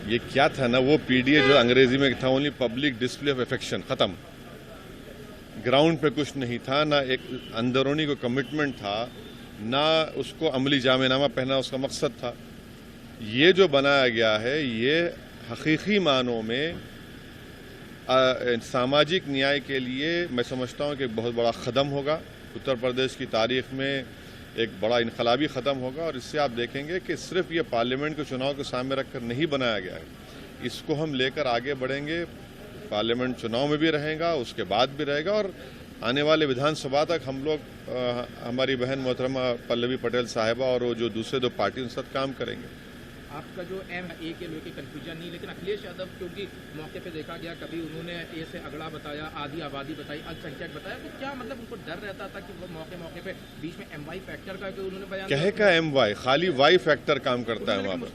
ये क्या था ना, वो पीडीए जो अंग्रेजी में था, only public display of affection, खत्म। ग्राउंड पे कुछ नहीं था, ना एक अंदरूनी को कमिटमेंट था, ना उसको अमली जामेनामा पहना उसका मकसद था। ये जो बनाया गया है ये हकीकी मानों में सामाजिक न्याय के लिए मैं समझता हूँ कि एक बहुत बड़ा कदम होगा। उत्तर प्रदेश की तारीख में एक बड़ा इनकलाबी क़दम होगा और इससे आप देखेंगे कि सिर्फ ये पार्लियामेंट के चुनाव को सामने रखकर नहीं बनाया गया है, इसको हम लेकर आगे बढ़ेंगे। पार्लियामेंट चुनाव में भी रहेगा, उसके बाद भी रहेगा और आने वाले विधानसभा तक हम लोग हमारी बहन मोहतरमा पल्लवी पटेल साहिबा और वो जो दूसरे दो पार्टी उनके साथ काम करेंगे। आपका जो ए के लेके कन्फ्यूजन नहीं, लेकिन अखिलेश यादव क्योंकि मौके पे देखा गया, कभी उन्होंने ए से अगला बताया, आधी आबादी बताई, अल्पसंख्यक बताया, तो क्या मतलब उनको डर रहता था कि वो मौके पे बीच में MY फैक्टर का उन्होंने बयान कहे का MY, खाली वाई फैक्टर काम करता है वहाँ पर।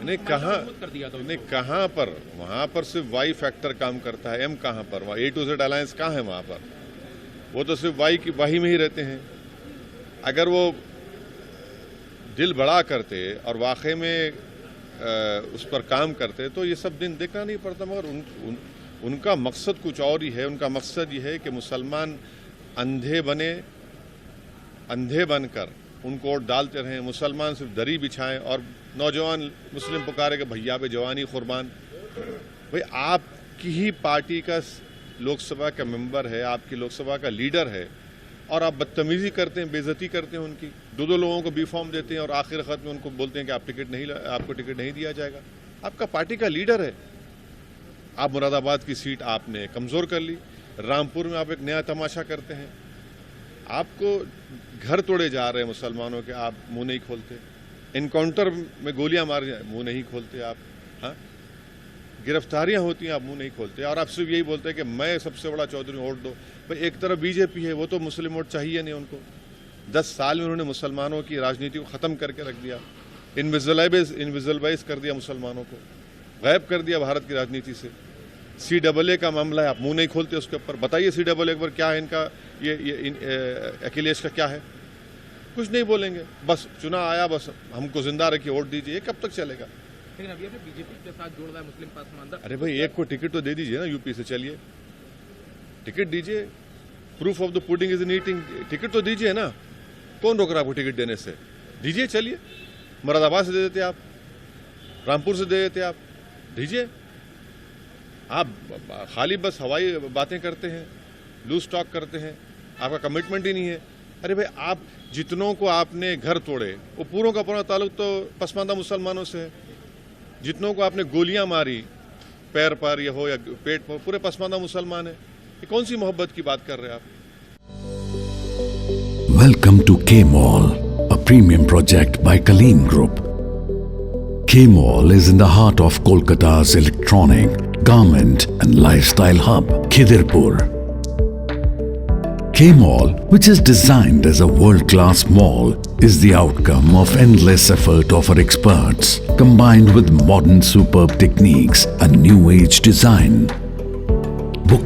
नहीं कहाँ पर, वहाँ पर सिर्फ वाई फैक्टर काम करता है, M कहाँ पर, वहाँ A to Z अलायंस कहाँ है वहाँ पर? वो तो सिर्फ वाही में ही रहते हैं। अगर वो दिल बड़ा करते और वाकई में उस पर काम करते तो ये सब दिन देखना नहीं पड़ता, मगर उनका मकसद कुछ और ही है। उनका मकसद ये है कि मुसलमान अंधे बनकर उनको वोट डालते रहें, मुसलमान सिर्फ दरी बिछाएं और नौजवान मुस्लिम पुकारे कि भैया पे जवानी कुर्बान। भाई आपकी ही पार्टी का लोकसभा का मेंबर है, आपकी लोकसभा का लीडर है और आप बदतमीजी करते हैं, बेइज्जती करते हैं उनकी, दो लोगों को बी फॉर्म देते हैं और आखिर खत में उनको बोलते हैं कि आपको टिकट नहीं दिया जाएगा। आपका पार्टी का लीडर है। आप मुरादाबाद की सीट आपने कमजोर कर ली, रामपुर में आप एक नया तमाशा करते हैं, आपको घर तोड़े जा रहे हैं मुसलमानों के, आप मुंह नहीं खोलते, इनकाउंटर में गोलियां मार जाए मुंह नहीं खोलते आप, हाँ गिरफ्तारियां होती हैं आप मुंह नहीं खोलते और आप सिर्फ यही बोलते हैं कि मैं सबसे बड़ा चौधरी वोट दो। भाई एक तरफ बीजेपी है, वो तो मुस्लिम वोट चाहिए नहीं उनको। 10 साल में उन्होंने मुसलमानों की राजनीति को ख़त्म करके रख दिया, इनविजिलाइज कर दिया, मुसलमानों को गायब कर दिया भारत की राजनीति से। CAA का मामला है, आप मुंह नहीं खोलते उसके ऊपर। बताइए CAA पर क्या है इनका, ये अखिलेश का क्या है? कुछ नहीं बोलेंगे, बस चुनाव आया, बस हमको जिंदा रखिए, वोट दीजिए। कब तक चलेगा? लेकिन अभी आपने बीजेपी के साथ जोड़ रहा है मुस्लिम पसमानदा। अरे भाई एक को टिकट तो दे दीजिए ना, यूपी से चलिए, टिकट दीजिए। Proof of the pudding is in eating, ticket तो दीजिए ना। कौन रोक रहा आपको टिकट देने से? दीजिए, चलिए। मुरादाबाद से दे देते आप, रामपुर से दे देते आप, दीजिए। आप खाली बस हवाई बातें करते हैं, लूज टॉक करते हैं, आपका कमिटमेंट ही नहीं है। अरे भाई आप जितनों को आपने घर तोड़े वो पूरों का पूरा ताल्लुक तो पसमानदा मुसलमानों से है। जितनों को आपने गोलियां मारी पैर पर या हो या पेट पर, पूरे पसमानदा मुसलमान है। ये कौन सी मोहब्बत की बात कर रहे हैं आप? Welcome to K-Mall, a premium project by Kaleen Group. K-Mall is in the heart of Kolkata's electronic, garment and lifestyle hub, Khidirpur. K-Mall, which is designed as a world-class mall, is the outcome of endless effort of our experts, combined with modern superb techniques and new age design.